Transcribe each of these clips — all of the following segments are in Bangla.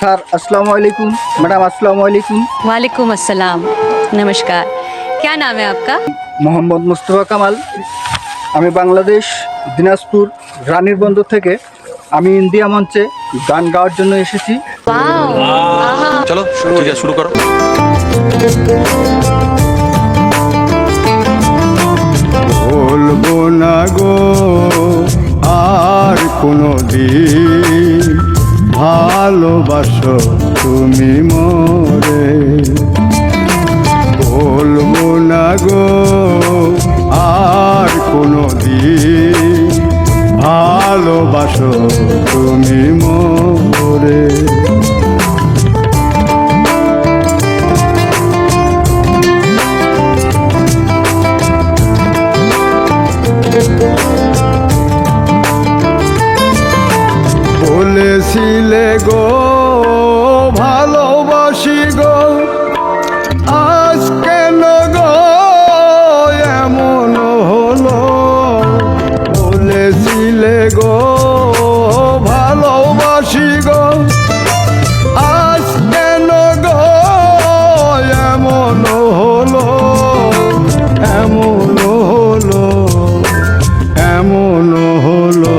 सर अस्सलाम वालेकुम। मैडम अस्सलाम वालेकुम। वालेकुम अस्सलाम। नमस्कार। क्या नाम है आपका? মোহাম্মদ মুস্তফা কামাল। আমি বাংলাদেশ দিনাজপুর রানীর বন্দর থেকে আমি ইন্ডিয়া মঞ্চে গান গাওয়ার জন্য এসেছি। वाओ, आहा। चलो ठीक है, शुरू करो। বলবো না গো আর কোনো দিন, ভালোবাসো তুমি মোরে। বলবো না গো আর কোনো দিন, ভালোবাসো তুমি মোরে। বলেছিলে গো ভালোবাসি গো, আজ কেন গো এমন হলো? বলেছিলে গো ভালোবাসি গো, আজ কেন গো এমন হলো? এমন হলো, এমন হলো।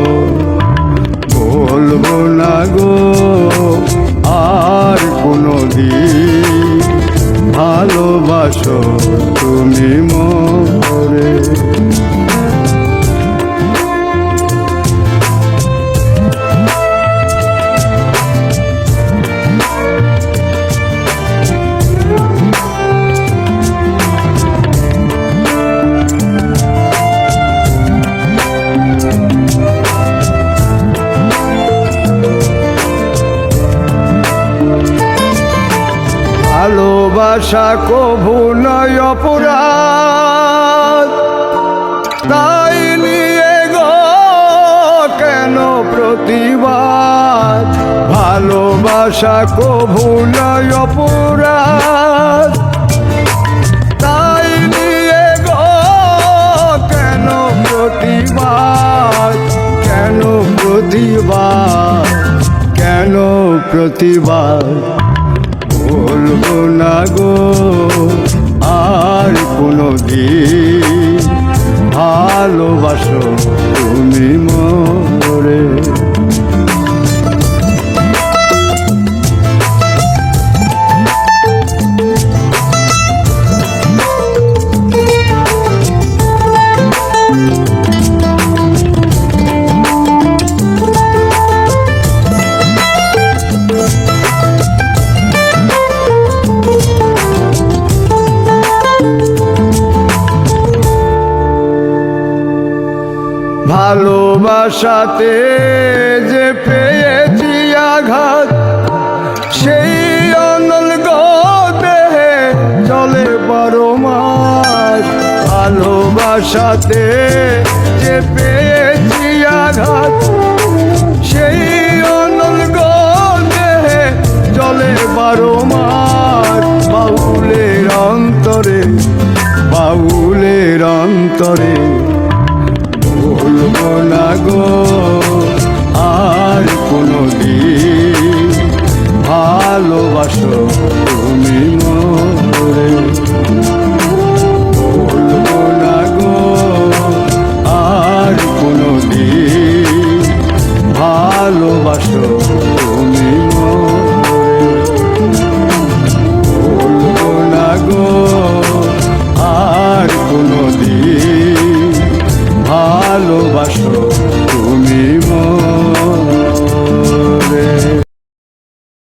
বলবো না গো আর কোনো দিন, ভালোবাসো তুমি মোরে। ভালোবাসা কভু নয় অপরাধ, তাই নিয়ে গো কেন প্রতিবাদ? ভালোবাসা কভু নয় অপরাধ, তাই নিয়ে গো কেন প্রতিবাদ? কেন প্রতিবাদ? কেন প্রতিবাদ? বলবো না গো আর কোনো দিন, ভালোবাসো তুমি মোরে। ভালোবাসাতে যে পেয়েছি আঘাত, সেই অনল গো দেহে চলে 12 মাস। ভালোবাসাতে যে পেয়েছি আঘাত, সেই অনল গো দেহে চলে 12 মাস। বাউলের অন্তরে, বাউলের অন্তরে। বলবো না গো আর কোনো দিন, ভালোবাসো তুমি মোরে। বলবো না গো আর কোনো দিন, ভালোবাসো তুমি